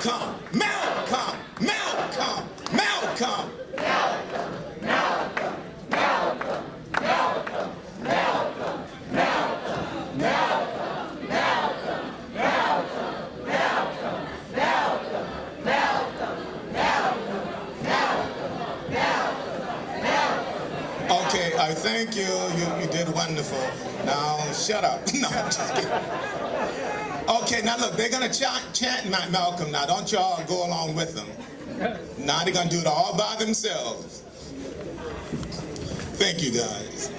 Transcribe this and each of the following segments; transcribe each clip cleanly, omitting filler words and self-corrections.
Malcolm, Malcolm, Malcolm, Malcolm. Okay, I thank you. You did wonderful. Now, shut up. No, I'm just kidding. Okay, now look, they're going to chant Malcolm now. Don't y'all go along with them. Now they're going to do it all by themselves. Thank you, guys.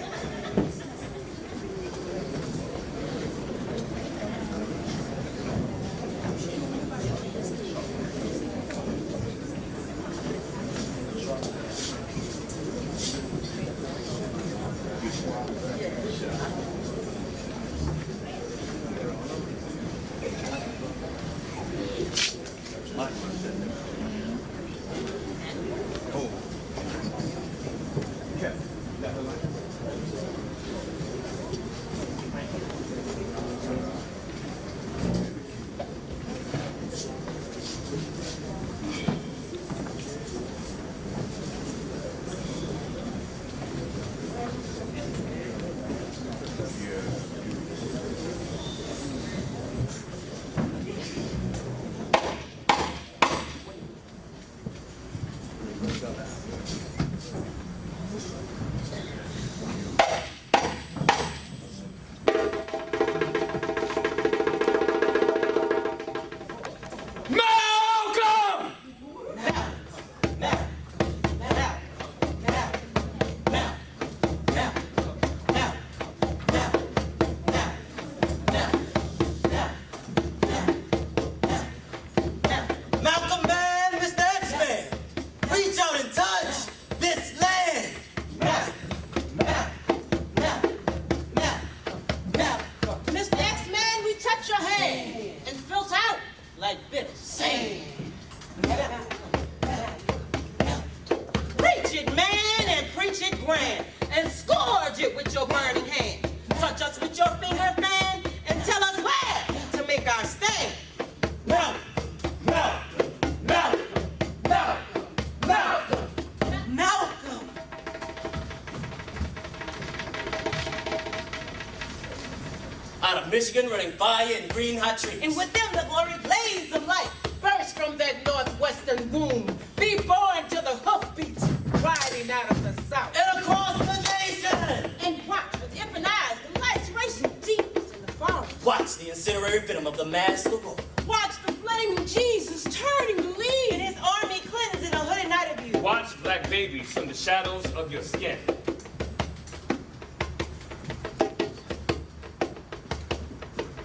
Michigan running fire in green hot trees. And with them the glory blaze of light burst from that northwestern womb. Be born to the hoofbeats riding out of the south. And across the nation. And watch with infinite eyes the lights racing deep in the forest. Watch the incendiary venom of the mass roar. Watch the flaming Jesus turning to lead. And his army cleansing a hooded night of you. Watch black babies from the shadows of your skin.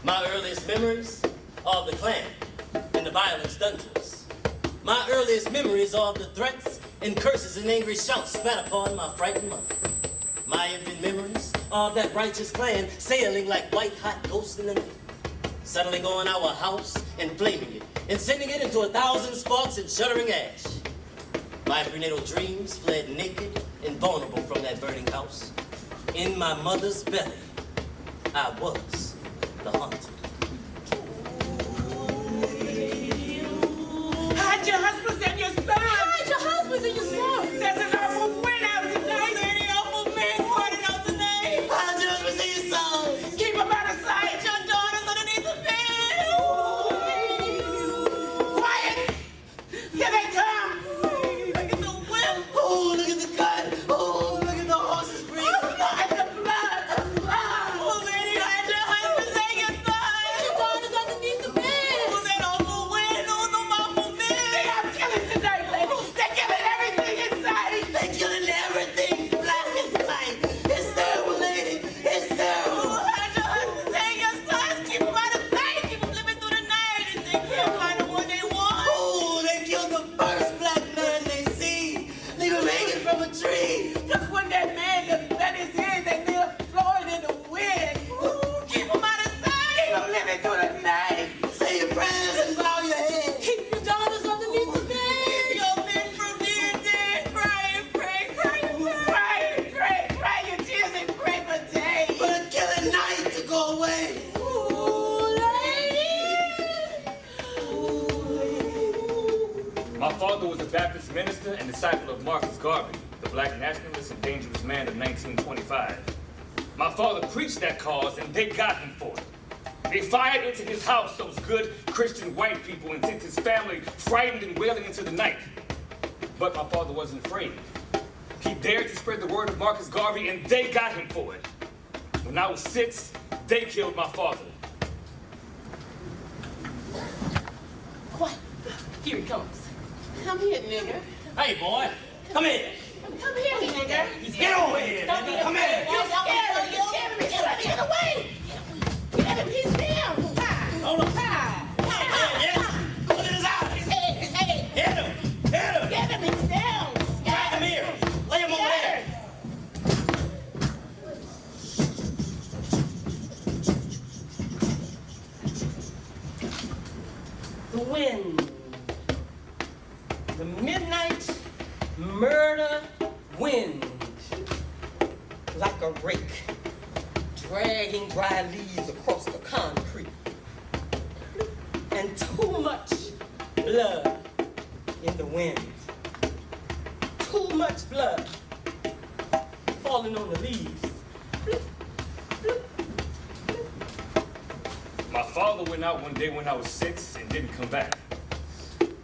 My earliest memories are of the Klan and the violence done to us. My earliest memories are of the threats and curses and angry shouts spat upon my frightened mother. My infant memories are of that righteous Klan sailing like white-hot ghosts in the night, settling on our house and flaming it, and sending it into 1,000 sparks and shuddering ash. My prenatal dreams fled naked and vulnerable from that burning house. In my mother's belly, I was the hunt. Hide your husbands and your sons. Hide your husbands and your sons. There's an awful wind out tonight. There's an awful man running out tonight. Hide your husbands and your sons. Keep them out of sight. Your daughters underneath the bed. Quiet. Here they come. Look at the whip. Oh, look at the gun. Oh, look at the horses breathing. Oh, look at the blood. The blood. Oh, lady, hide your husbands and your sons. Your daughters underneath the bed. Oh, that awful wind. Oh, the awful men. They are killing tonight, lady. They're killing everything inside. They're killing everything black inside. It's terrible, lady. It's terrible. Oh, hide your husbands and your sons. Keep them out of sight. Keep them living through the night. And they can't find the one they want. Oh, they killed the first black man they see. Leave him hanging from a tree. Just when that man got his head, they leave him flowing in the wind. Ooh, keep them out of sight. Keep them living through the night. Say your prayers and bow your head. Keep your daughters underneath the bed. Keep your men from being dead. Cry and pray, cry and pray. Cry and pray, cry your tears and pray for days. For the killing night to go away. Ooh, lady. Ooh, lady. Baptist minister and disciple of Marcus Garvey, the black nationalist and dangerous man of 1925. My father preached that cause, and they got him for it. They fired into his house those good Christian white people and sent his family frightened and wailing into the night. But my father wasn't afraid. He dared to spread the word of Marcus Garvey, and they got him for it. When I was 6, they killed my father. Quiet. Here he comes. Come here, nigger. Hey, boy, come here. Come here, nigger. Get over here, nigga. Come here. You scared him. You scared him. Get him away. Get him. He's down. Hold on. Yeah. Look at his eyes. His head. Hit him. Get him. He's down. Drag him here. Lay him over there. The wind. The midnight murder wind. Like a rake, dragging dry leaves across the concrete. And too much blood in the wind. Too much blood falling on the leaves. My father went out one day when I was 6 and didn't come back.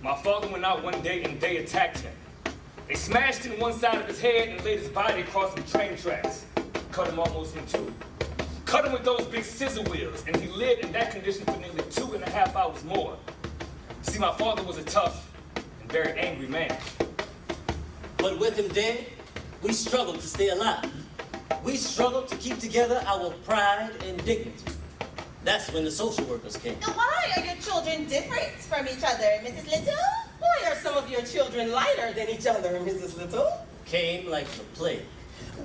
My father went out one day and they attacked him. They smashed in one side of his head and laid his body across the train tracks. Cut him almost in two. Cut him with those big scissor wheels, and he lived in that condition for nearly 2.5 hours more. See, my father was a tough and very angry man. But with him dead, we struggled to stay alive. We struggled to keep together our pride and dignity. That's when the social workers came. Now, why are your children different from each other, Mrs. Little? Why are some of your children lighter than each other, Mrs. Little? Came like the plague.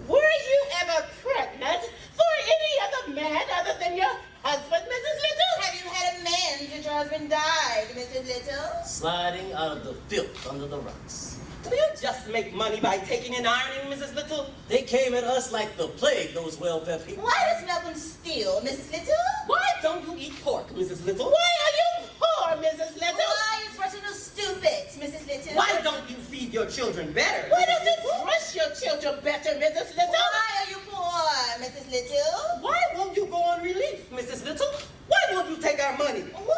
Were you ever pregnant for any other man other than your husband, Mrs. Little? Have you had a man since your husband died, Mrs. Little? Sliding out of the filth under the rocks. Do you just make money by taking and ironing, Mrs. Little? They came at us like the plague, those welfare people. Why does Malcolm steal, Mrs. Little? Why don't you eat pork, Mrs. Little? Why are you poor, Mrs. Little? Why is Reginald stupid, Mrs. Little? Why don't you feed your children better? Why don't you dress your children better, Mrs. Little? Why are you poor, Mrs. Little? Why won't you go on relief, Mrs. Little? Why won't you take our money? Why?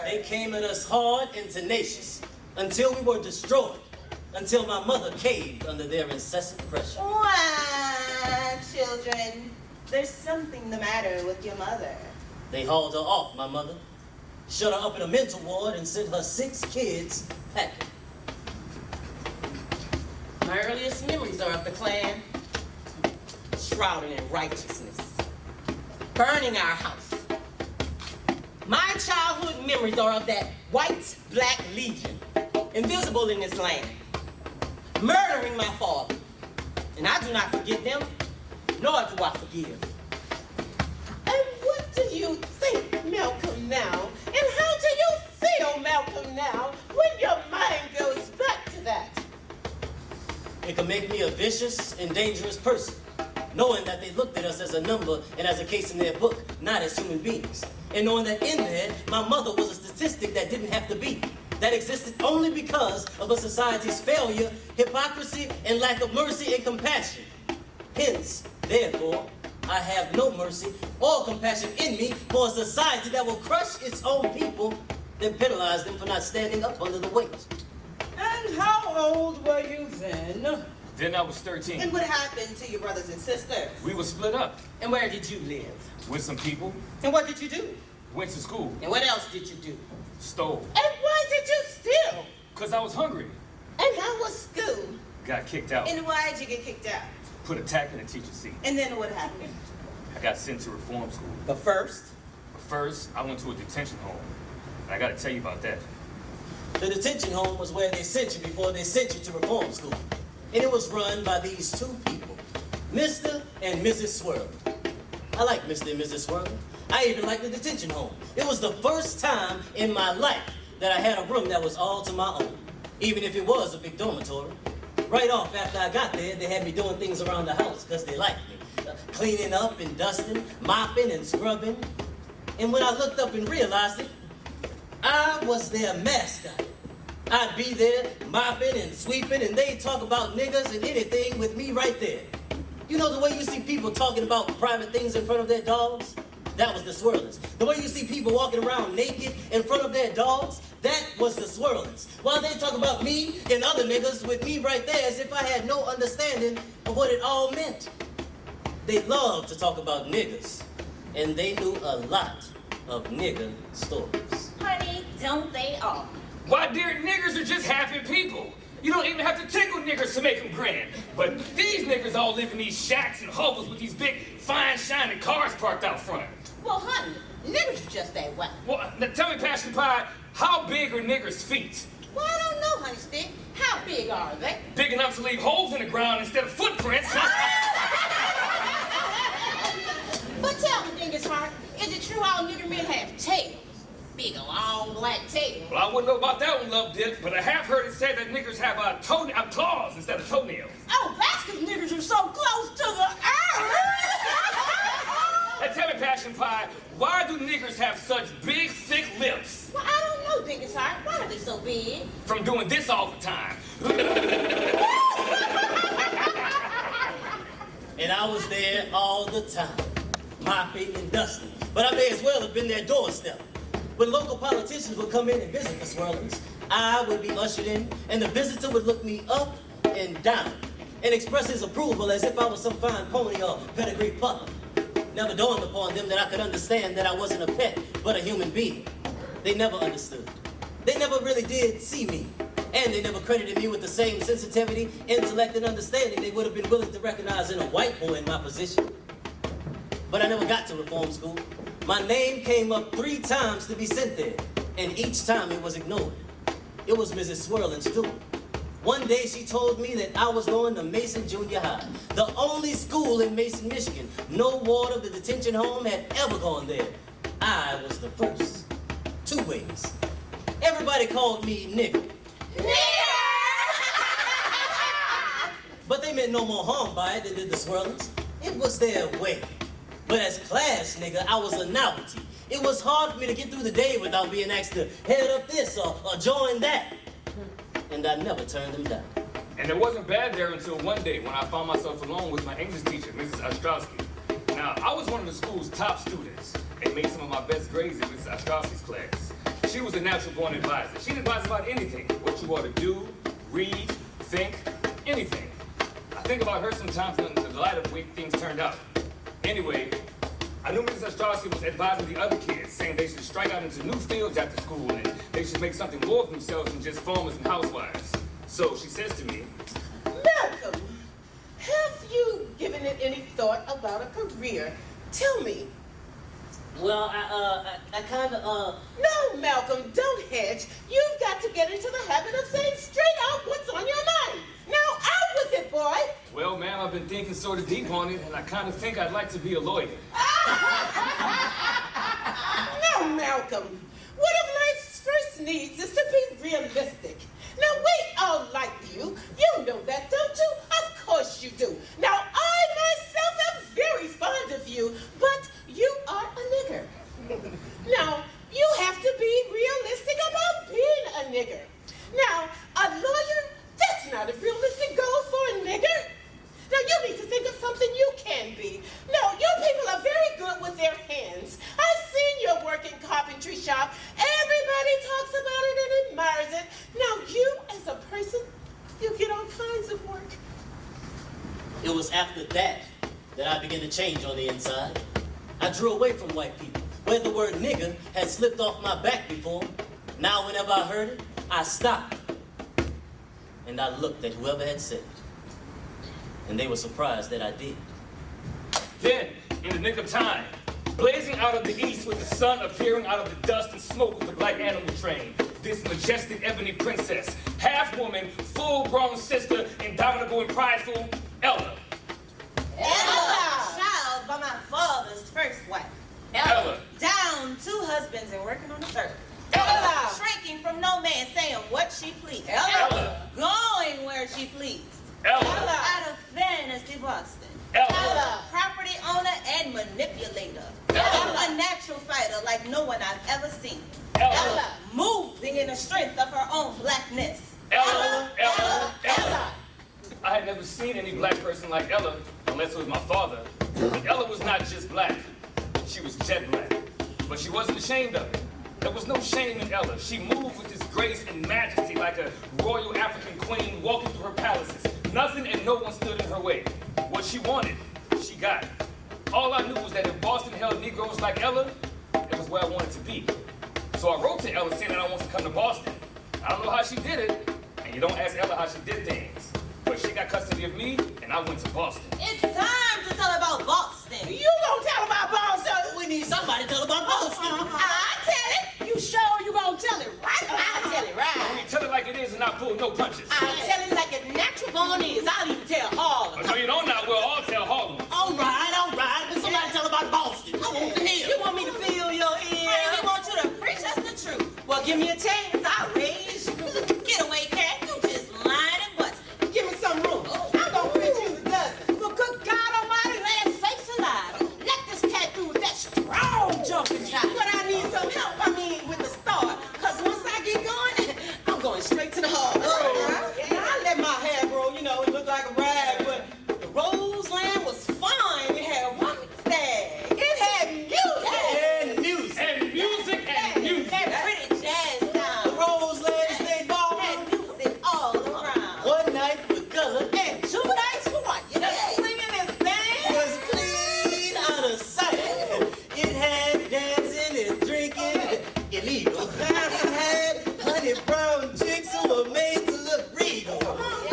They came at us hard and tenacious until we were destroyed, until my mother caved under their incessant pressure. Why, children? There's something the matter with your mother. They hauled her off, my mother, shut her up in a mental ward, and sent her 6 kids packing. My earliest memories are of the Klan, shrouded in righteousness, burning our house. My childhood memories are of that white, black legion, invisible in this land, murdering my father. And I do not forget them, nor do I forgive. And what do you think, Malcolm, now? And how do you feel, Malcolm, now, when your mind goes back to that? It could make me a vicious and dangerous person, knowing that they looked at us as a number and as a case in their book, not as human beings. And knowing that in there, my mother was a statistic that didn't have to be, that existed only because of a society's failure, hypocrisy, and lack of mercy and compassion. Hence, therefore, I have no mercy or compassion in me for a society that will crush its own people, then penalize them for not standing up under the weight. And how old were you then? Then I was 13. And what happened to your brothers and sisters? We were split up And where did you live? with some people, And what did you do? went to school, And what else did you do? stole, And why did you steal? because I was hungry. And how was school? Got kicked out, And why did you get kicked out? put a tack in the teacher's seat. And then what happened? I got sent to reform school. But first, But first, I went to a detention home. And I got to tell you about that. The detention home was where they sent you before they sent you to reform school. And it was run by these 2 people, Mr. and Mrs. Swirl. I like Mr. and Mrs. Swirl. I even liked the detention home. It was the first time in my life that I had a room that was all to my own, even if it was a big dormitory. Right off after I got there, they had me doing things around the house because they liked me. Cleaning up and dusting, mopping and scrubbing. And when I looked up and realized it, I was their mascot. I'd be there mopping and sweeping, and they'd talk about niggas and anything with me right there. You know the way you see people talking about private things in front of their dogs? That was the Swirlins. The way you see people walking around naked in front of their dogs? That was the Swirlins. While they talk about me and other niggas with me right there as if I had no understanding of what it all meant. They loved to talk about niggas, and they knew a lot of nigga stories. Honey, don't they all? Why, dear, niggers are just happy people. You don't even have to tickle niggers to make them grand. But these niggers all live in these shacks and hovels with these big, fine, shining cars parked out front. Well, honey, niggers are just that way. Well, now tell me, Passion Pie, how big are niggers' feet? Well, I don't know, honey stick. How big are they? Big enough to leave holes in the ground instead of footprints. But tell me, Dingus Heart, is it true all nigger men have tails? Big, long, black tails. Well, I wouldn't know about that one, Love Dip, but I have heard it said that niggers have claws instead of toenails. Oh, that's because niggers are so close to the earth. Now tell me, Passion Pie, why do niggers have such big, thick lips? Well, I don't know, Dingus Heart. Why are they so big? From doing this all the time. And I was there all the time, mopping and dusting. But I may as well have been their doorstep. When local politicians would come in and visit the Swirlins, I would be ushered in, and the visitor would look me up and down and express his approval as if I was some fine pony or pedigree pup. Never dawned upon them that I could understand that I wasn't a pet, but a human being. They never understood. They never really did see me. And they never credited me with the same sensitivity, intellect, and understanding they would have been willing to recognize in a white boy in my position. But I never got to reform school. My name came up 3 times to be sent there, and each time it was ignored. It was Mrs. Swirlin's doing. One day she told me that I was going to Mason Junior High, the only school in Mason, Michigan. No ward of the detention home had ever gone there. I was the first. 2 ways. Everybody called me nigger. But they meant no more harm by it than did the Swirlins. It was their way. But as class nigga, I was a novelty. It was hard for me to get through the day without being asked to head up this or join that. And I never turned them down. And it wasn't bad there until one day when I found myself alone with my English teacher, Mrs. Ostrowski. Now, I was one of the school's top students and made some of my best grades in Mrs. Ostrowski's class. She was a natural-born advisor. She'd advise about anything, what you ought to do, read, think, anything. I think about her sometimes in the light of the way things turned out. Anyway, I knew Mrs. Ostrowski was advising the other kids, saying they should strike out into new fields after school and they should make something more of themselves than just farmers and housewives. So she says to me, Malcolm, have you given it any thought about a career? Tell me. Well, I kind of, No, Malcolm, don't hedge. You've got to get into the habit of saying straight out what's on your mind. Now, out with it, boy. well, ma'am, I've been thinking sort of deep on it and I kind of think I'd like to be a lawyer. No, Malcolm. One of life's first needs is to be realistic. Now, we all like you. You know that, don't you? Of course you do. Now, I myself am very fond of you, but you are a nigger. Now, you have to be realistic about being a nigger. Now, a lawyer, that's not a realistic goal for a nigger. Now, you need to think of something you can be. No, you people are very good with their hands. I've seen your work in carpentry shop. Everybody talks about it and admires it. Now, you as a person, you get all kinds of work. it was after that I began to change on the inside. I drew away from white people, where the word nigger had slipped off my back before. Now, whenever I heard it, I stopped. And I looked at whoever had said it. And they were surprised that I did. Then, in the nick of time, blazing out of the east with the sun appearing out of the dust and smoke of the black animal train, this majestic ebony princess, half-woman, full-grown sister, indomitable and prideful, Ella. Ella, child by my father's first wife. Ella. Down 2 husbands and working on the 3rd. Ella. Shrinking from no man, saying what she pleased. Ella. Going where she pleased. Ella. Out of fantasy Boston. Ella. Property owner and manipulator. Ella. A natural fighter like no one I've ever seen. Ella. Move moving in the strength of her own blackness. Ella. I had never seen any black person like Ella, unless it was my father. But Ella was not just black. She was jet black. But she wasn't ashamed of it. There was no shame in Ella. She moved with this grace and majesty like a royal African queen walking through her palaces. Nothing and no one stood in her way. What she wanted, she got. All I knew was that if Boston held Negroes like Ella, it was where I wanted to be. So I wrote to Ella saying that I wanted to come to Boston. I don't know how she did it, and you don't ask Ella how she did things. But she got custody of me, and I went to Boston. It's time to tell about Boston. You gonna tell about Boston? We need somebody to tell about Boston. I tell it. You sure you gonna tell it right? I tell it right. I mean, tell it like it is and not pull no punches. I tell it like it natural born is. I'll even tell Harlem. Oh, no, you don't now. We'll all tell Harlem. All right. But somebody tell about Boston. I want to hear. You want me to feel your ear? Hey, we want you to preach us the truth. Well, give me a chance. I'll raise you. Get away, cat. You just lying and busting. Give me some room. I'm gonna preach you a dozen. For good God Almighty, land sakes alive. Let this cat do that strong jumping shot. But I need some help. With the start. Cause once I get going, I'm going straight to the heart. And I let my hair grow. It looked like a rag, but the Roseland was fine. It had one stag. It had music. And music. That pretty jazz sound. The Roseland State Ball. Had music all around. One night for color And 2 nights for what? You know, singing this thing. was clean out of sight. It had dancing and drinking illegal. It had honey brown chicks who were made to look regal.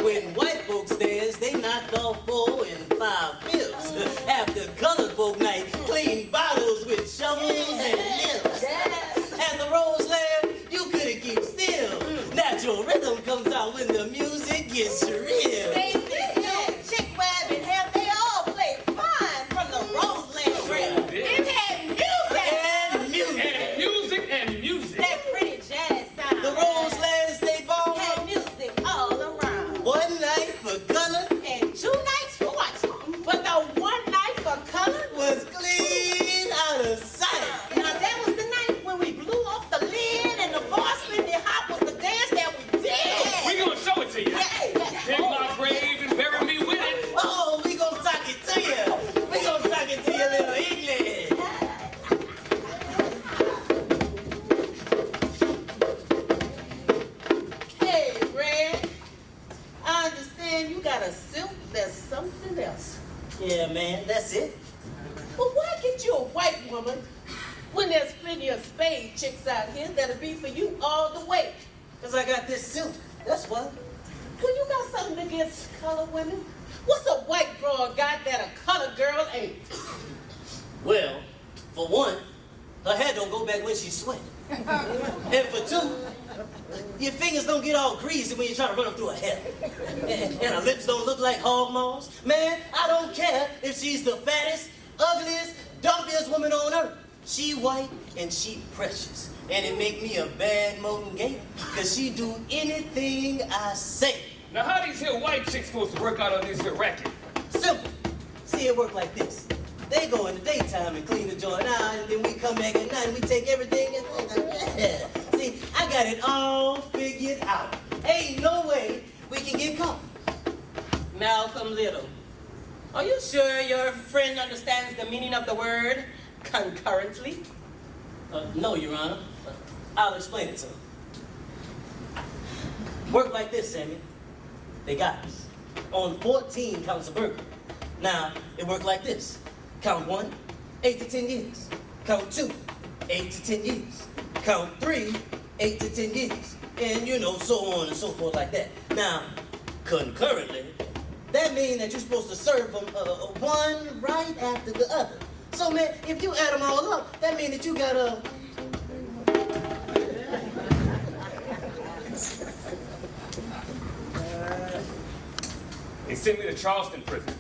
When white folks danced, they knocked off 4 and 5 fifths. After colored folk night, clean bottles with shovels and nips. At the Roseland, you couldn't keep still. Natural rhythm comes out when the music gets real. They did. Chick Webb and Hell, they all played fine from the Roseland Trail. It had music. And music. That pretty jazz sound. The Roseland State Ball. Had music all around. One night for color And 2 nights for what? But the one night for color. was clean out of sight. Now that was the night when we blew off the lid and the Boston hop was the dance that we did. We gonna show it to you. Dig my grave and bury me with it. Oh, we gonna talk it to you. We gonna talk it to you, little English. Hey, Red, I understand you got a silk that's something else. Yeah, man, that's it. But why get you a white woman when there's plenty of spade chicks out here that'll be for you all the way? Cause I got this suit. That's what. Well, you got something against colored women? What's a white broad got that a colored girl ain't? Well, for one, her hair don't go back when she sweat. And for two, your fingers don't get all greasy when you try to run them through her hair. And her lips don't look like hog maws. Man, I don't care if she's the fattest, ugliest, dumpiest woman on earth. She white and she precious. And it make me a bad Moten Gator, cause she do anything I say. Now, how these here white chicks supposed to work out on this here racket? Simple. See, it work like this. They go in the daytime and clean the joint out, and then we come back at night and we take everything and see, I got it all figured out. Ain't no way we can get caught. Malcolm Little, are you sure your friend understands the meaning of the word concurrently? No, Your Honor. I'll explain it to him. Work like this, Sammy. They got us. On 14 counts of burglary. Now, it worked like this. Count 1, 8 to 10 years. Count 2, 8 to 10 years. Count 3, 8 to 10 years. And, so on and so forth like that. Now, concurrently, that means that you're supposed to serve them one right after the other. So, man, if you add them all up, that means that you got a... They sent me to Charleston prison.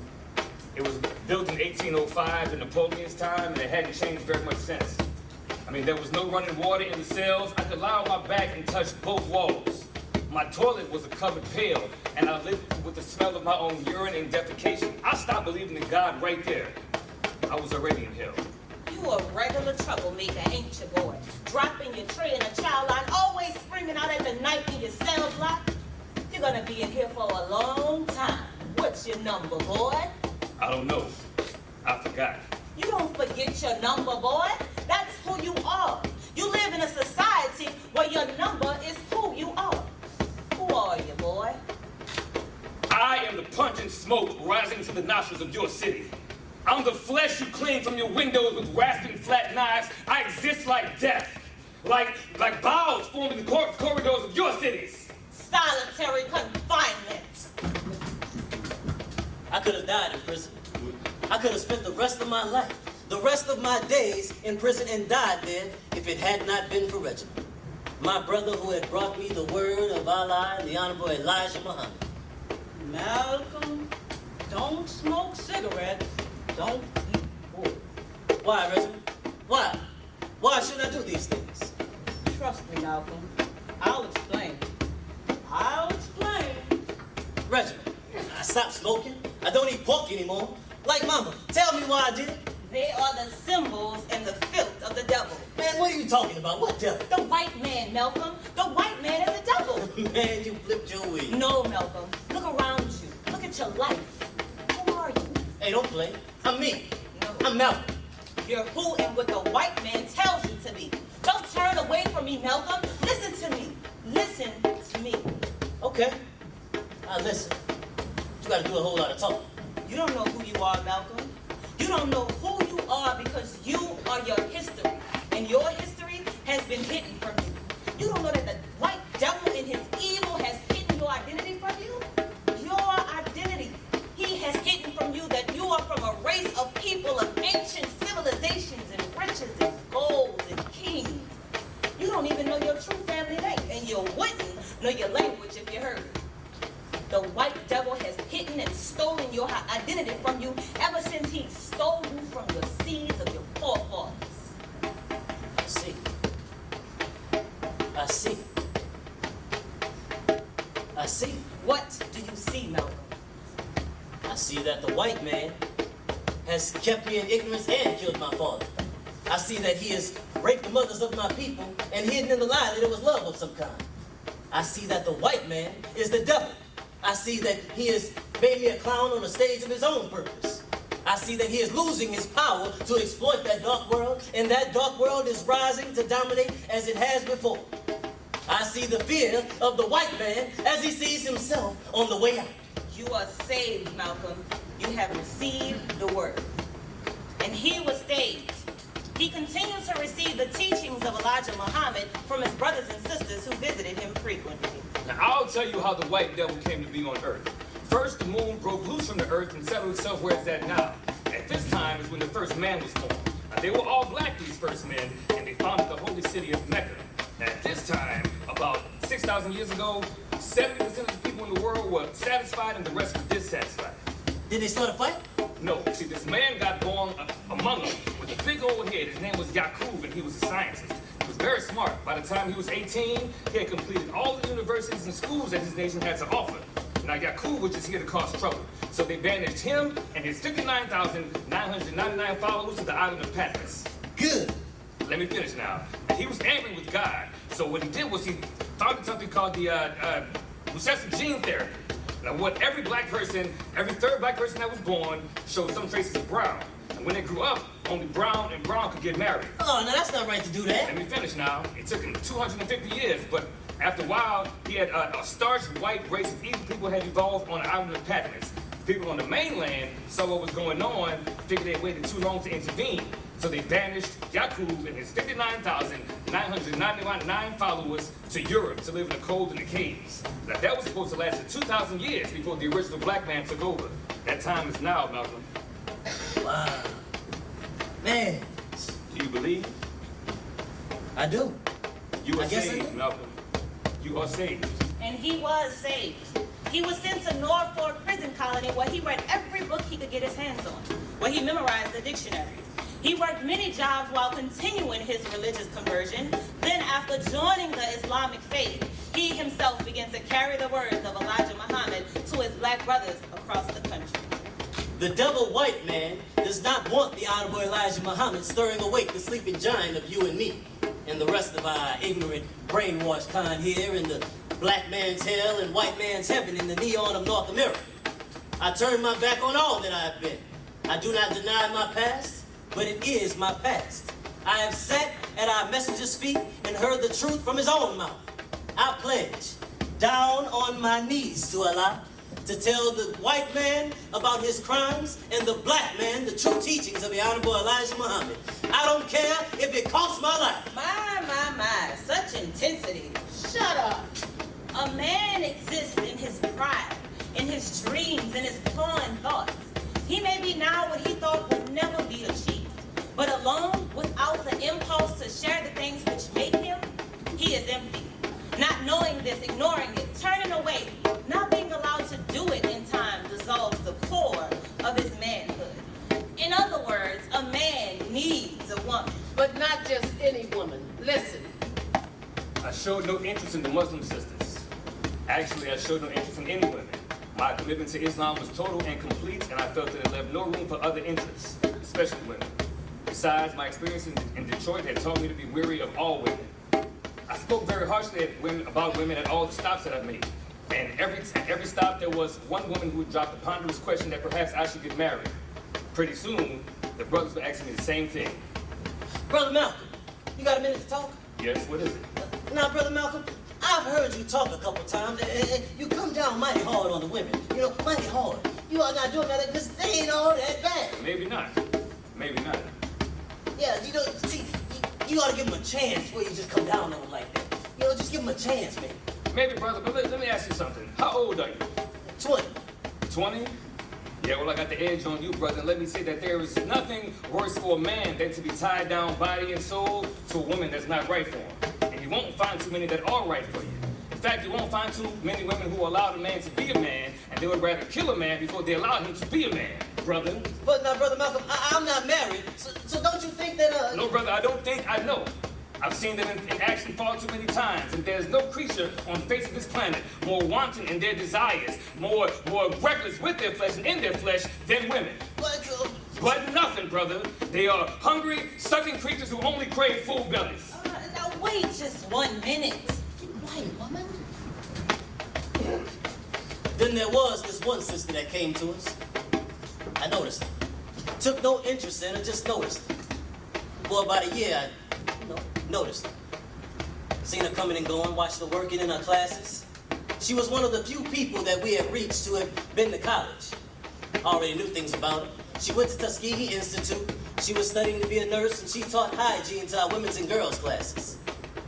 It was built in 1805 in Napoleon's time, and it hadn't changed very much since. I mean, there was no running water in the cells. I could lie on my back and touch both walls. My toilet was a covered pail, and I lived with the smell of my own urine and defecation. I stopped believing in God right there. I was already in hell. You a regular troublemaker, ain't you, boy? Dropping your tray in a child line, always screaming out at the night in your cell block. You're gonna be in here for a long time. What's your number, boy? I don't know. I forgot. You don't forget your number, boy. That's who you are. You live in a society where your number is who you are. Who are you, boy? I am the pungent smoke rising to the nostrils of your city. I'm the flesh you clean from your windows with rasping flat knives. I exist like death, like bowels forming the corridors of your cities. Solitary confinement. I could have died in prison. I could have spent the rest of my life, the rest of my days in prison and died there if it had not been for Reginald, my brother who had brought me the word of Allah and the Honorable Elijah Muhammad. Malcolm, don't smoke cigarettes. Don't eat pork. Why, Reginald? Why? Why should I do these things? Trust me, Malcolm. I'll explain. I'll explain. Reginald, I stopped smoking. I don't eat pork anymore. Like Mama, tell me why I did it. They are the symbols and the filth of the devil. Man, what are you talking about? What devil? The white man, Malcolm. The white man is the devil. Man, you flipped your wig. No, Malcolm. Look around you. Look at your life. Who are you? Hey, don't play. I'm me. No. I'm Malcolm. You're who and what the white man tells you to be. Don't turn away from me, Malcolm. Listen to me. Listen to me. Okay. I listen. You gotta do a whole lot of talking. You don't know who you are, Malcolm. You don't know who you are because you are your history. And your history has been hidden from you. You don't know that the white devil in his evil has hidden your identity from you? Your identity. He has hidden from you that you are from a race of people of ancient civilizations and riches and gold and kings. You don't even know your true family name, and you wouldn't know your language if you heard it. The white devil has hidden and stolen your identity from you ever since he stole you from your seeds of your forefathers. I see. I see. I see. What do you see, Malcolm? I see that the white man has kept me in ignorance and killed my father. I see that he has raped the mothers of my people and hidden in the lie that it was love of some kind. I see that the white man is the devil. I see that he has made me a clown on the stage of his own purpose. I see that he is losing his power to exploit that dark world, and that dark world is rising to dominate as it has before. I see the fear of the white man as he sees himself on the way out. You are saved, Malcolm. You have received the word. And he was saved. He continued to receive the teachings of Elijah Muhammad from his brothers and sisters who visited him frequently. Now, I'll tell you how the white devil came to be on earth. First, the moon broke loose from the earth and settled itself where it's at now. At this time is when the first man was born. Now, they were all black, these first men, and they founded the holy city of Mecca. Now, at this time, about 6,000 years ago, 70% of the people in the world were satisfied and the rest were dissatisfied. Did they start a fight? No, see, this man got born among them with a big old head. His name was Yaqub, and he was a scientist. He was very smart. By the time he was 18, he had completed all the universities and schools that his nation had to offer. Now, Yaqub was just here to cause trouble. So they banished him and his 59,999 followers to the island of Patmos. Good. Let me finish now. He was angry with God. So what he did was he founded something called the recessive gene therapy. Now, what every third black person that was born showed some traces of brown. And when they grew up, only brown and brown could get married. Oh, no, that's not right to do that. Let me finish now. It took him 250 years, but after a while, he had a starch white race of evil people had evolved on the island of Patmos. People on the mainland saw what was going on, figured they waited too long to intervene. So they banished Yaqub and his 59,999 followers to Europe to live in the cold in the caves. Now, that was supposed to last for 2,000 years before the original black man took over. That time is now, Malcolm. Wow. Man. Do you believe? I do. You are I guess I saved, do. Malcolm. You are saved. And he was saved. He was sent to Norfolk prison colony where he read every book he could get his hands on, where he memorized the dictionary. He worked many jobs while continuing his religious conversion. Then after joining the Islamic faith, he himself began to carry the words of Elijah Muhammad to his black brothers across the country. The devil white man does not want the Honorable Elijah Muhammad stirring awake the sleeping giant of you and me, and the rest of our ignorant, brainwashed kind here in the black man's hell and white man's heaven in the neon of North America. I turn my back on all that I have been. I do not deny my past, but it is my past. I have sat at our messenger's feet and heard the truth from his own mouth. I pledge, down on my knees to Allah, to tell the white man about his crimes and the black man the true teachings of the Honorable Elijah Muhammad. I don't care if it costs my life. My, such intensity. Shut up. A man exists in his pride, in his dreams, in his clawing thoughts. He may be now what he thought would never be achieved, but alone, without the impulse to share the things which make him, he is empty. Not knowing this, ignoring it, turning away, not being allowed to do it in time dissolves the core of his manhood. In other words, a man needs a woman. But not just any woman. Listen. I showed no interest in the Muslim sisters. Actually, I showed no interest in any women. My commitment to Islam was total and complete, and I felt that it left no room for other interests, especially women. Besides, my experience in Detroit had taught me to be weary of all women. I spoke very harshly about women at all the stops that I've made. And at every stop, there was one woman who would drop the ponderous question that perhaps I should get married. Pretty soon, the brothers were asking me the same thing. Brother Malcolm, you got a minute to talk? Yes, what is it? Now, Brother Malcolm, I've heard you talk a couple times, and you come down mighty hard on the women. You know, mighty hard. You are not doing that because they ain't all that bad. Maybe not. Maybe not. Yeah, you know, see, you ought to give them a chance before you just come down on them like that. You know, just give them a chance, man. Maybe, brother, but let me ask you something. How old are you? 20. 20? Yeah, well, I got the edge on you, brother. And let me say that there is nothing worse for a man than to be tied down body and soul to a woman that's not right for him. And you won't find too many that are right for you. In fact, you won't find too many women who allow a man to be a man, and they would rather kill a man before they allow him to be a man, brother. But now, Brother Malcolm, I'm not married, so don't you think that, No, brother, I don't think, I know. I've seen them in action far too many times, and there's no creature on the face of this planet more wanton in their desires, more reckless with their flesh and in their flesh than women. But nothing, brother. They are hungry, sucking creatures who only crave full bellies. Now wait just 1 minute. white woman? Then there was this one sister that came to us. I noticed her. Took no interest in her, just noticed her. For about a year, I noticed her. Seen her coming and going, watched her working in her classes. She was one of the few people that we had reached who had been to college. Already knew things about her. She went to Tuskegee Institute. She was studying to be a nurse, and she taught hygiene to our women's and girls classes.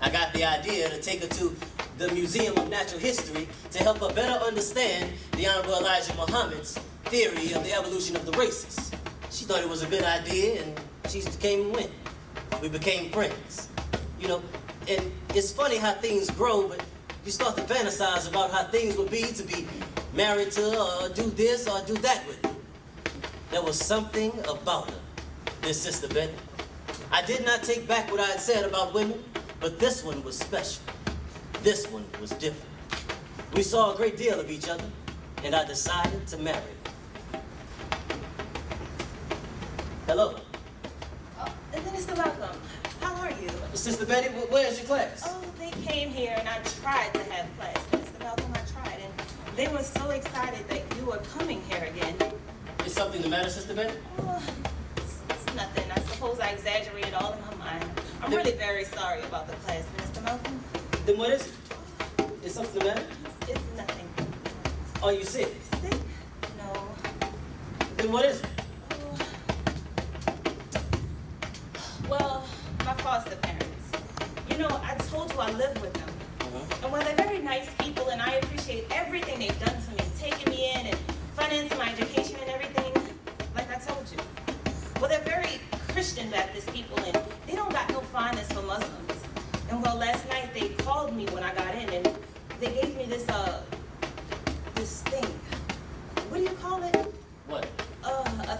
I got the idea to take her to the Museum of Natural History to help her better understand the Honorable Elijah Muhammad's theory of the evolution of the races. She thought it was a good idea, and she came and went. We became friends. You know, and it's funny how things grow, but you start to fantasize about how things would be to be married to her, or do this or do that with her. There was something about her, this Sister Betty. I did not take back what I had said about women, but this one was special. This one was different. We saw a great deal of each other, and I decided to marry her. Hello. Mr. Malcolm, how are you? Sister Betty, where's your class? Oh, they came here and I tried to have class. Mr. Malcolm, I tried, and they were so excited that you were coming here again. Is something the matter, Sister Betty? Oh, it's nothing. I suppose I exaggerated all in my mind. I'm really very sorry about the class, Mr. Malcolm. Then what is it? Is something the matter? It's nothing. Are you sick? Sick? No. Then what is it? Well, my foster parents. You know, I told you I live with them. And while they're very nice people and I appreciate everything they've done for me, taking me in and financing my education and everything, like I told you. Well, they're very Christian Baptist people and they don't got no fondness for Muslims. And well, last night they called me when I got in and they gave me this thing. What do you call it? What? A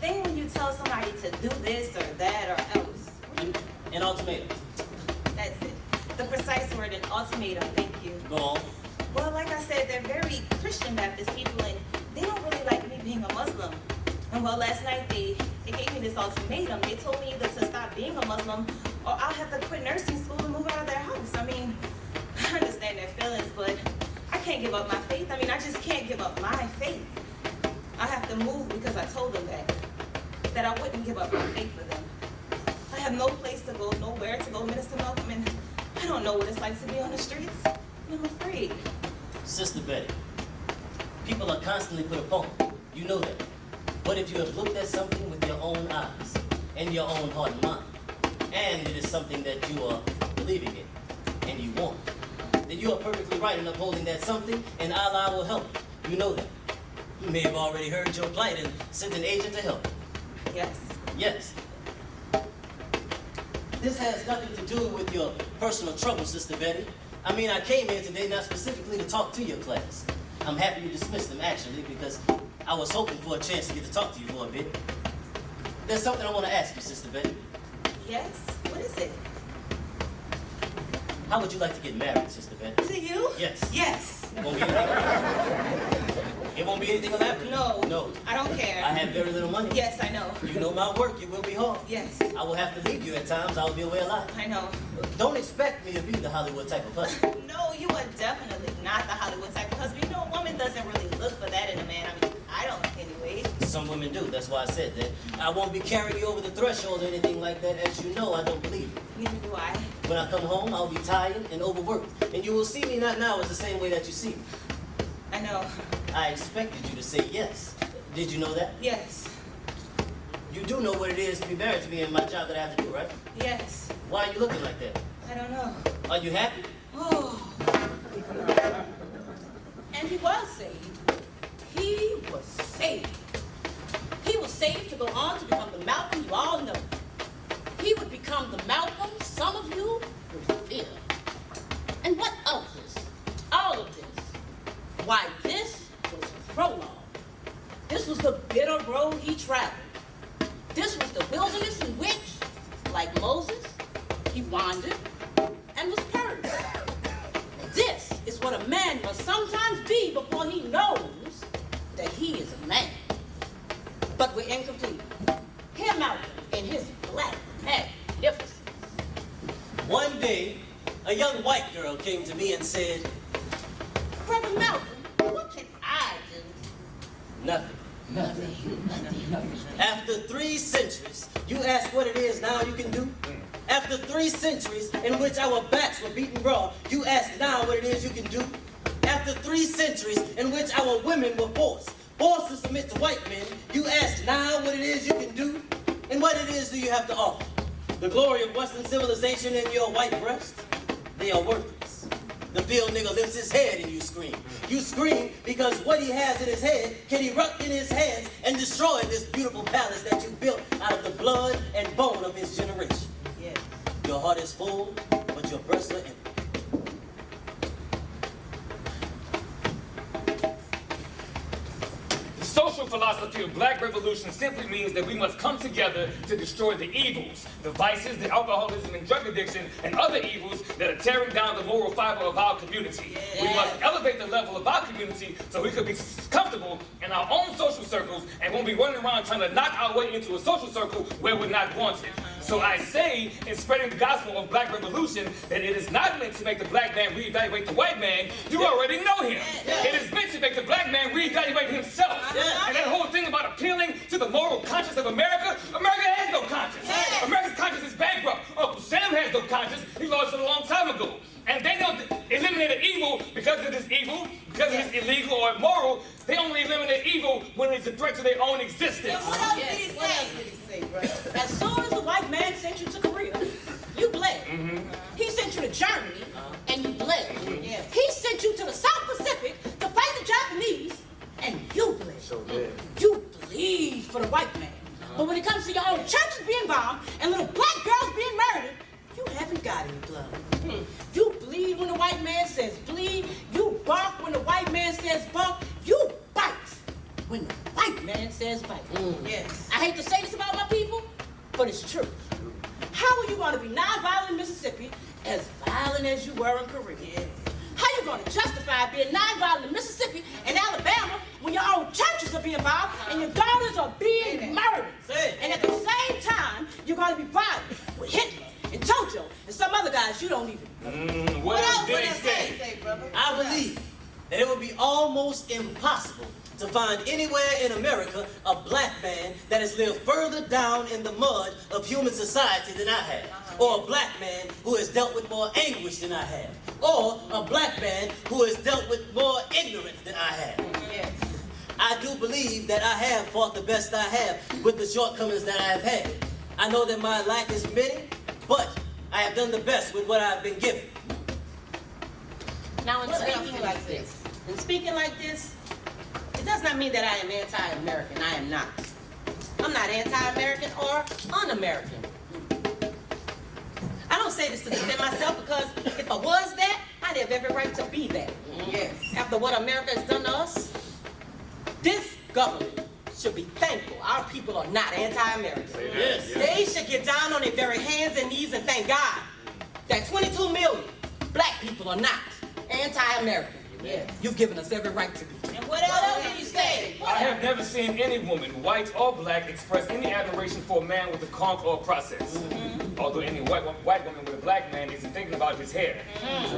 thing when you tell somebody to do this or that or else. An ultimatum. That's it. The precise word, an ultimatum, thank you. Go on. Well, like I said, they're very Christian Baptist people and they don't really like me being a Muslim. And well, last night they gave me this ultimatum. They told me either to stop being a Muslim or I'll have to quit nursing school and move out of their house. I mean, I understand their feelings, but I can't give up my faith. I mean, I just can't give up my faith. I have to move because I told them that I wouldn't give up my faith for them. I have no place to go, nowhere to go, Minister Malcolm, and I don't know what it's like to be on the streets. And I'm afraid. Sister Betty, people are constantly put upon. You know that. But if you have looked at something with your own eyes and your own heart and mind, and it is something that you are believing in and you want, then you are perfectly right in upholding that something, and Allah will help you. You know that. You may have already heard your plight and sent an agent to help. Yes. Yes. This has nothing to do with your personal trouble, Sister Betty. I mean, I came here today not specifically to talk to your class. I'm happy you dismissed them, actually, because I was hoping for a chance to get to talk to you for a bit. There's something I want to ask you, Sister Betty. Yes? What is it? How would you like to get married, Sister Betty? To you? Yes. Yes. It won't be anything. It won't be anything elaborate. No. No. I don't care. I have very little money. Yes, I know. You know my work. It will be hard. Yes. I will have to leave you at times. I will be away a lot. I know. Don't expect me to be the Hollywood type of husband. No, you are definitely not the Hollywood type of husband. You know, a woman doesn't really look for that in a man. I mean, I don't anyway. Some women do. That's why I said that. I won't be carrying you over the threshold or anything like that. As you know, I don't believe it. Neither do I. When I come home, I'll be tired and overworked. And you will see me not now as the same way that you see me. I know. I expected you to say yes. Did you know that? Yes. You do know what it is to be married to me and my job that I have to do, right? Yes. Why are you looking like that? I don't know. Are you happy? Oh. And he was saved. He was saved. He was saved to go on to become the Malcolm you all know. He would become the Malcolm some of you revere. And what of this? All of this. Why, this was prologue. This was the bitter road he traveled. This was the wilderness in which, like Moses, he wandered and was purged. This is what a man must sometimes be before he knows that he is a man. But we're incomplete. Hear Malcolm in his black magnificence. One day, a young white girl came to me and said, Brother Malcolm, what can I do? nothing. Nothing. After 3 centuries, you ask what it is now you can do? After 3 centuries in which our backs were beaten raw, you ask now what it is you can do? After 3 centuries in which our women were forced to submit to white men, you ask now what it is you can do? And what it is do you have to offer? The glory of Western civilization in your white breast? They are worthless. The field nigga lifts his head and you scream. You scream because what he has in his head can erupt in his hands and destroy this beautiful palace that you built out of the blood and bone of his generation. Yes. Your heart is full, but your breasts are empty. The social philosophy of Black Revolution simply means that we must come together to destroy the evils, the vices, the alcoholism and drug addiction, and other evils that are tearing down the moral fiber of our community. Yeah. We must elevate the level of our community so we could be comfortable in our own social circles and won't be running around trying to knock our way into a social circle where we're not wanted. So I say, in spreading the gospel of Black Revolution, that it is not meant to make the black man reevaluate the white man. You already know him. It is meant to make the black man reevaluate himself. And that whole thing about appealing to the moral conscience of America, America has no conscience. America's conscience is bankrupt. Uncle Sam has no conscience. He lost it a long time ago. And they don't eliminate evil because it is evil, because it is illegal or immoral. They only eliminate evil when it's a threat to their own existence. What else did he say, brother? As soon as the white man sent you to Korea, you bled. He sent you to Germany, and you bled. He sent you to the South Pacific to fight the Japanese, and you bled. So good. You bleed for the white man. But when it comes to your own churches being bombed and little black girls being murdered, you haven't got any blood. You bleed when the white man says bleed. You bark when the white man says bark. You bite when the white man says bite. Yes. I hate to say this about my people, but it's true. How are you going to be nonviolent in Mississippi as violent as you were in Korea? How are you going to justify being nonviolent in Mississippi and Alabama when your own churches are being bombed and your daughters are being murdered. And at the same time, you're going to be violent with Hitler and Jojo and some other guys you don't even. What else did he say? I believe that it would be almost impossible to find anywhere in America a black man that has lived further down in the mud of human society than I have, or a black man who has dealt with more anguish than I have, or a black man who has dealt with more ignorance than I have. Yes. I do believe that I have fought the best I have with the shortcomings that I have had. I know that my lack is many, but I have done the best with what I've been given. Now, in speaking like this, it does not mean that I am anti-American. I am not. I'm not anti-American or un-American. I don't say this to defend myself because if I was that, I'd have every right to be that. Yes. After what America has done to us, this government should be thankful our people are not anti-American. Yes. They should get down on their very hands and knees and thank God that 22 million black people are not anti-American. Yes. You've given us every right to be. And what else did you say? I have never seen any woman, white or black, express any admiration for a man with a conch or process. Although any white woman with a black man isn't thinking about his hair.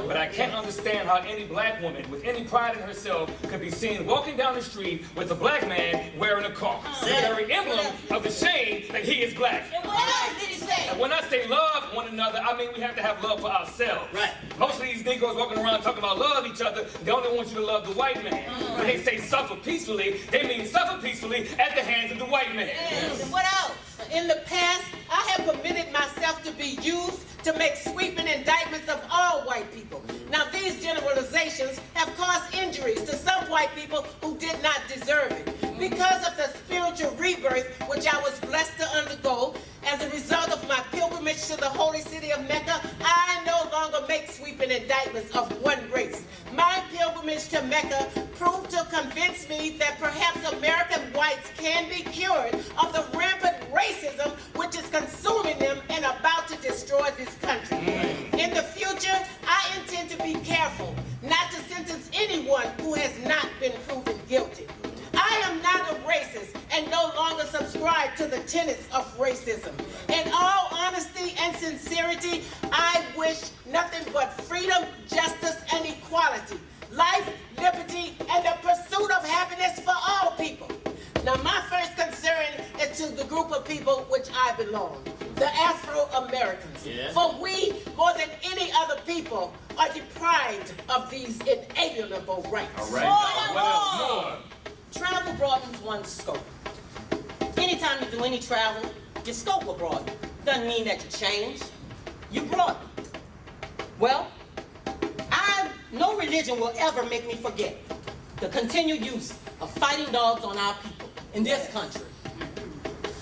But I can't understand how any black woman with any pride in herself could be seen walking down the street with a black man wearing a conch. The very emblem of the shame that he is black. And what else did he say? And when I say love one another, I mean we have to have love for ourselves. Right. Most of these Negroes walking around talking about love each other, they only want you to love the white man. When they say suffer peacefully, they mean suffer peacefully at the hands of the white man. Yes. And what else? In the past, I have permitted myself to be used to make sweeping indictments of all white people. Now, these generalizations have caused injuries to some white people who did not deserve it. Because of the spiritual rebirth which I was blessed to undergo as a result of my pilgrimage to the holy city of Mecca, I no longer make sweeping indictments of one race. My pilgrimage to Mecca proved to convince me that perhaps American whites can be cured of the rampant racism which is consuming them and about to destroy this country. In the future, I intend to be careful not to sentence anyone who has not been proven guilty. I am not a racist and no longer subscribe to the tenets of racism. In all honesty and sincerity, I wish nothing but freedom, justice, and equality, life, liberty, and the pursuit of happiness for all people. Now, my first concern is to the group of people which I belong, the Afro-Americans. Yeah. For we, more than any other people, are deprived of these inalienable rights. All right. What else? More. Travel broadens one's scope. Anytime you do any travel, your scope will broaden. Doesn't mean that you change, you broaden. Well, no religion will ever make me forget the continued use of fighting dogs on our people in this country.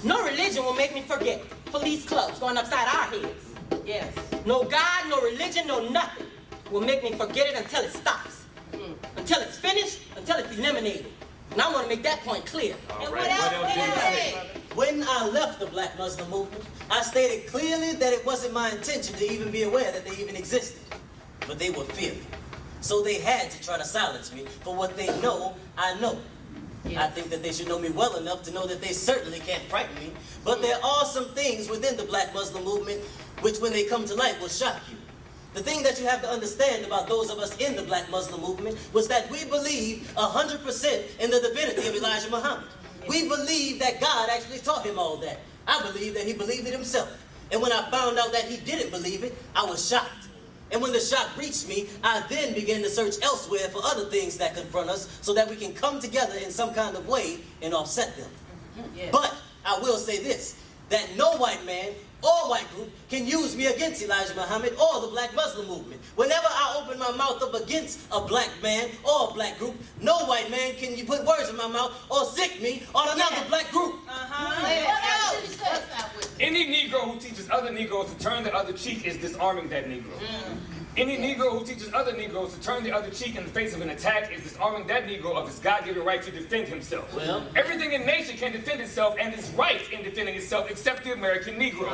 No religion will make me forget police clubs going upside our heads. Yes. No God, no religion, no nothing will make me forget it until it stops. Until it's finished, until it's eliminated. And I want to make that point clear. And what else did he say? When I left the Black Muslim movement, I stated clearly that it wasn't my intention to even be aware that they even existed. But they were fearful. So they had to try to silence me for what they know I know. Yes. I think that they should know me well enough to know that they certainly can't frighten me. But there are some things within the Black Muslim movement which, when they come to light, will shock you. The thing that you have to understand about those of us in the Black Muslim movement was that we believe 100% in the divinity of Elijah Muhammad. We believe that God actually taught him all that. I believe that he believed it himself. And when I found out that he didn't believe it, I was shocked. And when the shock reached me, I then began to search elsewhere for other things that confront us so that we can come together in some kind of way and offset them. Yes. But I will say this, that no white man or white group can use me against Elijah Muhammad or the Black Muslim movement. Whenever I open my mouth up against a black man or a black group, no white man can you put words in my mouth or sick me on another black group. Any Negro who teaches other Negroes to turn the other cheek is disarming that Negro. Any Negro who teaches other Negroes to turn the other cheek in the face of an attack is disarming that Negro of his God-given right to defend himself. Well, everything in nature can defend itself and is right in defending itself except the American Negro.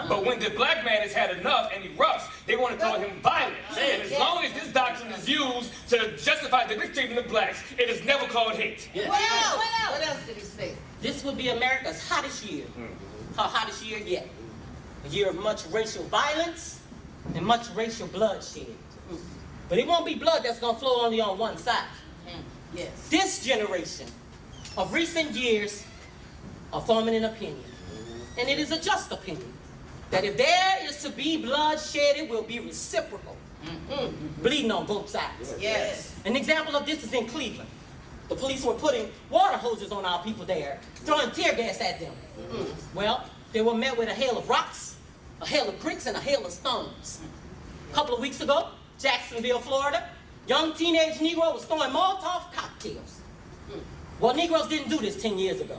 But when the black man has had enough and erupts, they want to call him violent. And as long as this doctrine is used to justify the mistreatment of blacks, it is never called hate. yes. What else did he say? This would be America's hottest year. Her hottest year yet. A year of much racial violence and much racial bloodshed. But it won't be blood that's going to flow only on one side. Yes. This generation of recent years are forming an opinion. And it is a just opinion. That if there is to be bloodshed, it will be reciprocal. Bleeding on both sides. Yes. An example of this is in Cleveland. The police were putting water hoses on our people there, throwing tear gas at them. Well, they were met with a hail of rocks, a hail of bricks, and a hail of stones. A couple of weeks ago, Jacksonville, Florida, young teenage Negro was throwing Molotov cocktails. Well, Negroes didn't do this 10 years ago.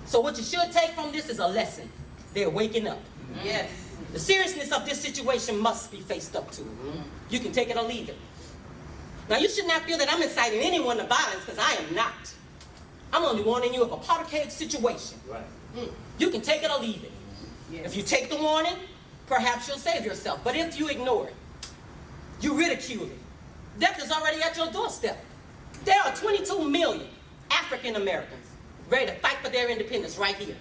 So what you should take from this is a lesson. They're waking up. Yes. The seriousness of this situation must be faced up to. You can take it or leave it. Now, you should not feel that I'm inciting anyone to violence, because I am not. I'm only warning you of a powder keg situation. Right. You can take it or leave it. Yes. If you take the warning, perhaps you'll save yourself. But if you ignore it, you ridicule it, death is already at your doorstep. There are 22 million African Americans ready to fight for their independence right here.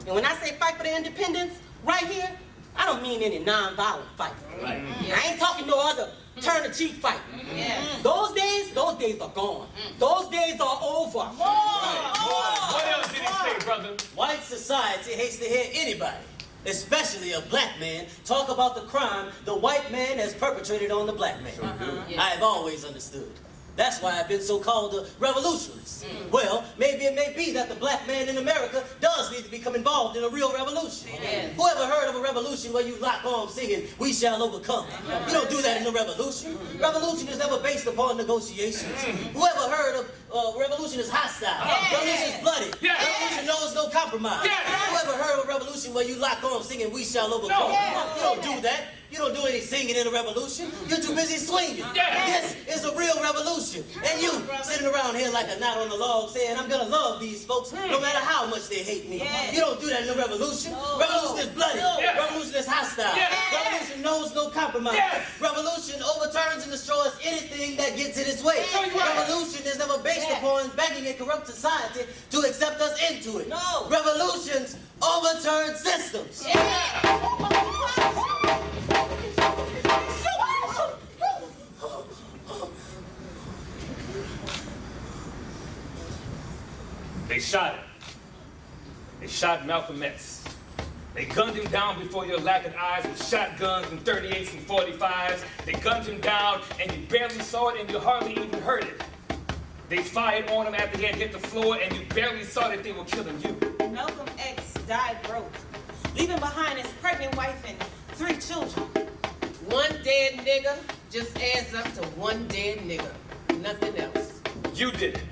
And when I say fight for their independence right here, I don't mean any non-violent fight. Right. I ain't talking no other turn-the-cheek fight. Those days are gone. Those days are over. What else did he say, brother? White society hates to hear anybody, especially a black man, talk about the crime the white man has perpetrated on the black man. I have always understood. That's why I've been so called a revolutionist. Well, maybe it may be that the black man in America does need to become involved in a real revolution. Who ever heard of a revolution where you lock arms singing, "We shall overcome"? You don't do that in a revolution. Revolution is never based upon negotiations. Who ever heard of revolution is hostile? Revolution is bloody. Revolution knows no compromise. Who ever heard of a revolution where you lock arms singing, "We shall overcome"? You don't do that. You don't do any singing in a revolution. You're too busy swinging. This is a real revolution. And you sitting around here like a knot on the log saying, "I'm going to love these folks no matter how much they hate me." You don't do that in a revolution. Revolution is bloody. Revolution is hostile. Revolution knows no compromise. Revolution overturns and destroys anything that gets in its way. Revolution is never based upon begging a corrupt society to accept us into it. Revolutions overturn systems. They shot him. They shot Malcolm X. They gunned him down before your lacquered eyes with shotguns and 38s and 45s. They gunned him down and you barely saw it and you hardly even heard it. They fired on him after he had hit the floor and you barely saw that they were killing you. Malcolm X died broke, leaving behind his pregnant wife and 3 children. One dead nigger just adds up to one dead nigger. Nothing else. You did it.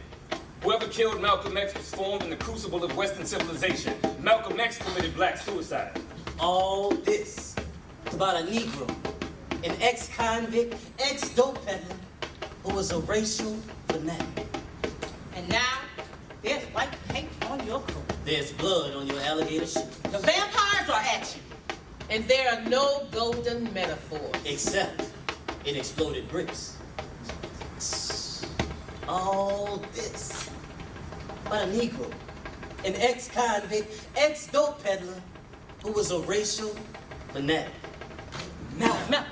Whoever killed Malcolm X was formed in the crucible of Western civilization. Malcolm X committed black suicide. All this about a Negro, an ex-convict, ex-dope peddler, who was a racial fanatic. And now, there's white paint on your coat. There's blood on your alligator shoe. The vampires are at you. And there are no golden metaphors. Except in exploded bricks. All this about a Negro, an ex-convict, ex-dope peddler, who was a racial fanatic. Malcolm.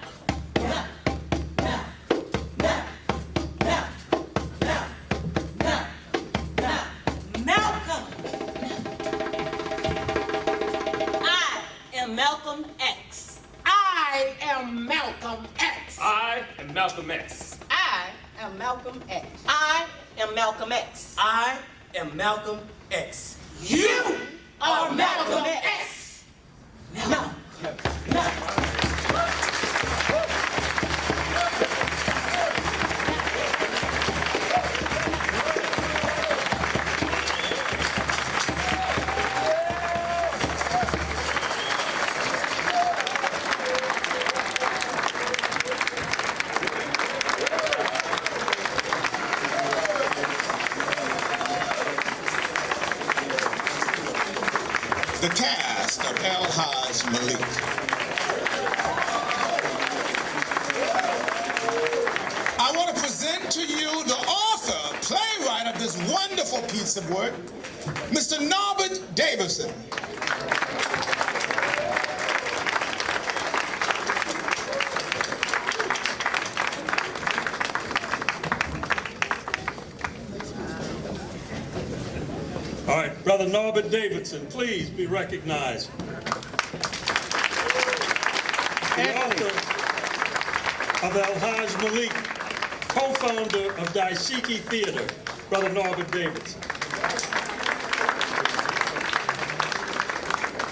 I am Malcolm X. I am Malcolm X. I am Malcolm X. I am Malcolm X. I am Malcolm X. I am Malcolm X. You are Malcolm X. the cast of Hajj Malik. I want to present to you the author, playwright of this wonderful piece of work, Mr. Norbert Davidson. All right, Brother Norbert Davidson, please be recognized. The author of Hajj Malik, co-founder of Daishiki Theater, Brother Norbert Davidson.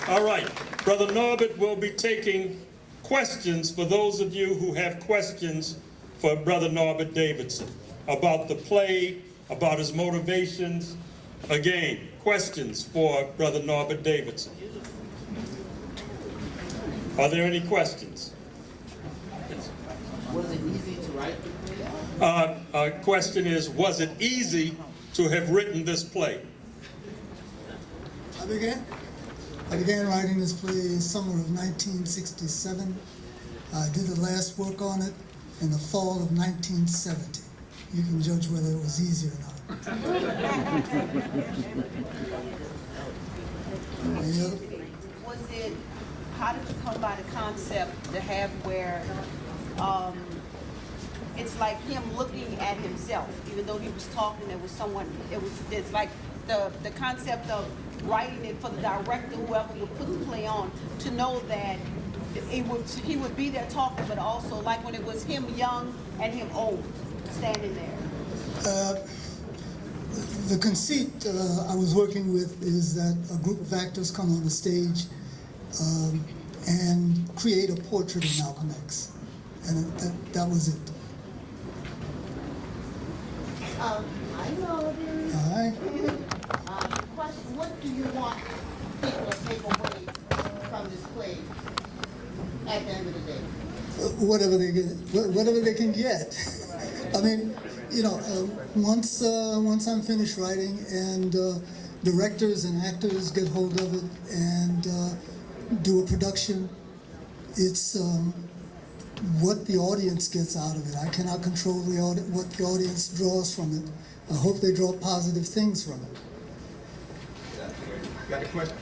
All right, Brother Norbert will be taking questions for those of you who have questions for Brother Norbert Davidson about the play, about his motivations. Again, questions for Brother Norbert Davidson. Are there any questions? Was it easy to write the play? Question is, was it easy to have written this play? I began writing this play in summer of 1967. I did the last work on it in the fall of 1970. You can judge whether it was easy or not. How did you come by the concept to have where it's like him looking at himself, even though he was talking, there was someone, it's like the concept of writing it for the director, whoever would put the play on, to know that he would be there talking, but also like when it was him young and him old, standing there. The conceit I was working with is that a group of actors come on the stage and create a portrait of Malcolm X, and that was it. Hi, Norbert. Hi. Question, what do you want people to take away from this play at the end of the day? Whatever they can get. I mean, you know, once I'm finished writing and directors and actors get hold of it and do a production, it's what the audience gets out of it. I cannot control what the audience draws from it. I hope they draw positive things from it. Got a question?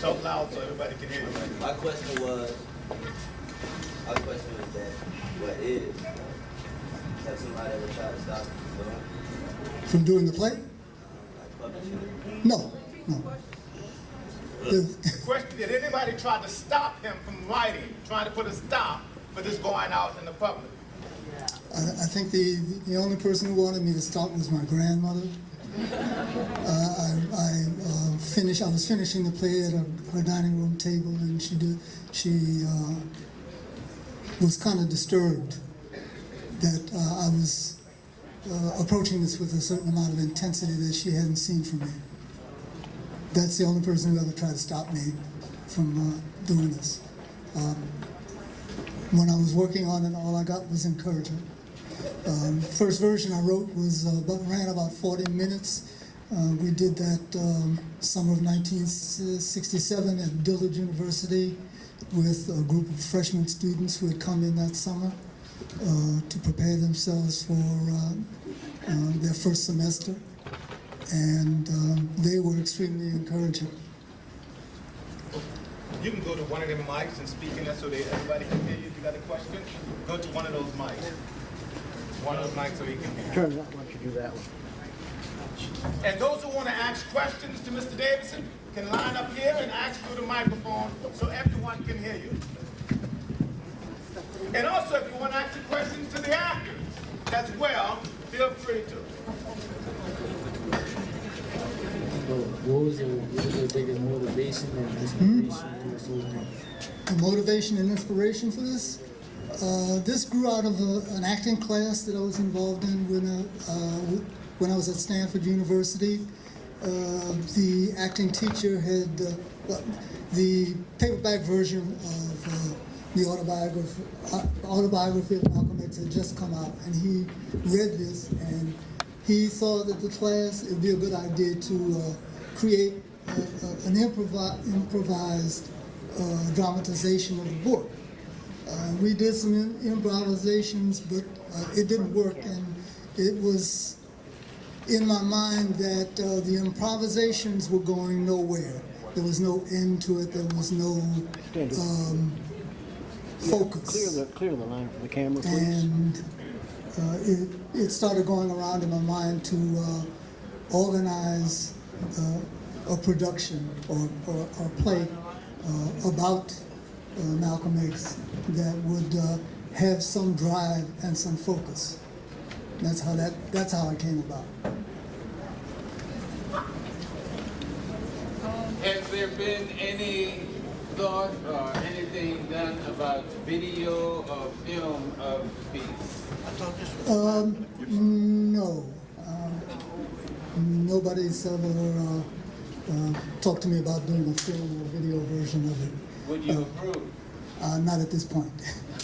Talk loud so everybody can hear you. My question was that, what is? Have somebody ever tried to stop you From doing the play? like publishing? No. The question, did anybody try to stop him from writing, trying to put a stop for this going out in the public? I think the only person who wanted me to stop was my grandmother. I was finishing the play at her dining room table, and she was kind of disturbed that I was approaching this with a certain amount of intensity that she hadn't seen from me. That's the only person who ever tried to stop me from doing this. When I was working on it, all I got was encouragement. First version I wrote ran about 40 minutes. We did that summer of 1967 at Dillard University with a group of freshman students who had come in that summer to prepare themselves for their first semester. And they were extremely encouraging. You can go to one of them mics and speak in there so that everybody can hear you. If you got a question, go to one of those mics. One of those mics so he can hear you. Turn that one, you do that one. And those who want to ask questions to Mr. Davidson can line up here and ask through the microphone so everyone can hear you. And also, if you want to ask questions to the actors as well, feel free to. What was the biggest motivation and inspiration for this whole thing? The motivation and inspiration for this? This grew out of an acting class that I was involved in when I was at Stanford University. The acting teacher had the paperback version of the autobiography of Malcolm X had just come out, and he read this, and he thought that the class, it would be a good idea to create an improvised dramatization of the book. We did some improvisations, but it didn't work, and it was in my mind that the improvisations were going nowhere. There was no end to it. There was no focus. Clear the line for the camera, please. And it started going around in my mind to organize a production or play about Malcolm X that would have some drive and some focus. That's how it came about. Has there been any thought or anything done about video or film of the piece? No. Nobody's ever talked to me about doing a film or video version of it. Would you approve? Not at this point.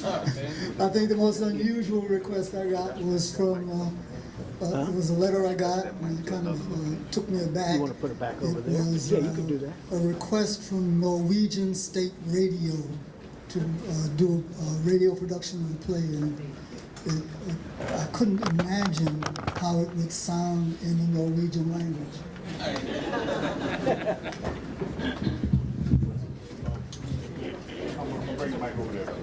Okay. I think the most unusual request I got was from, it was a letter I got, and it kind of took me aback. You want to put it back over there? Was, Yeah, you can do that. a request from Norwegian State Radio to do a radio production of the play, and I couldn't imagine how it would sound in the Norwegian language. Bring the mic over there.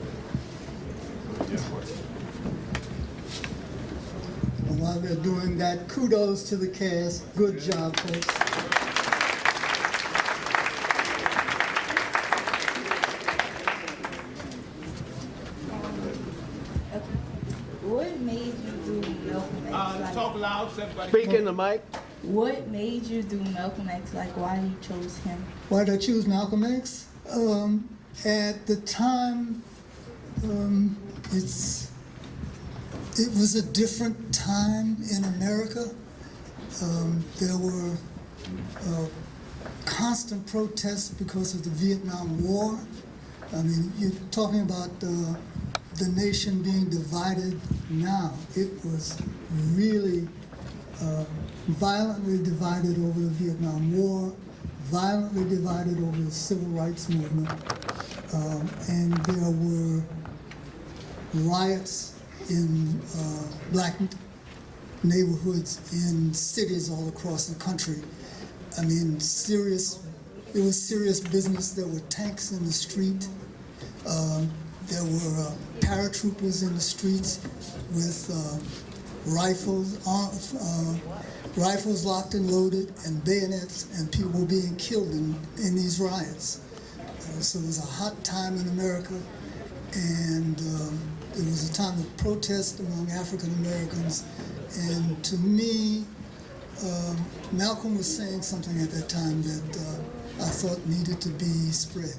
And while they're doing that, kudos to the cast. Good job, folks. What made you do Malcolm X? Talk loud, so everybody. Speak in the mic. What made you do Malcolm X? Like, why you chose him? Why did I choose Malcolm X? At the time, it was a different time in America. There were constant protests because of the Vietnam War. I mean, you're talking about the nation being divided now. It was really violently divided over the Vietnam War, violently divided over the Civil Rights Movement, and there were riots in black neighborhoods in cities all across the country. I mean, it was serious business. There were tanks in the street. There were paratroopers in the streets with rifles locked and loaded, and bayonets, and people were being killed in these riots. So it was a hot time in America, and it was a time of protest among African Americans. And to me, Malcolm was saying something at that time that I thought needed to be spread.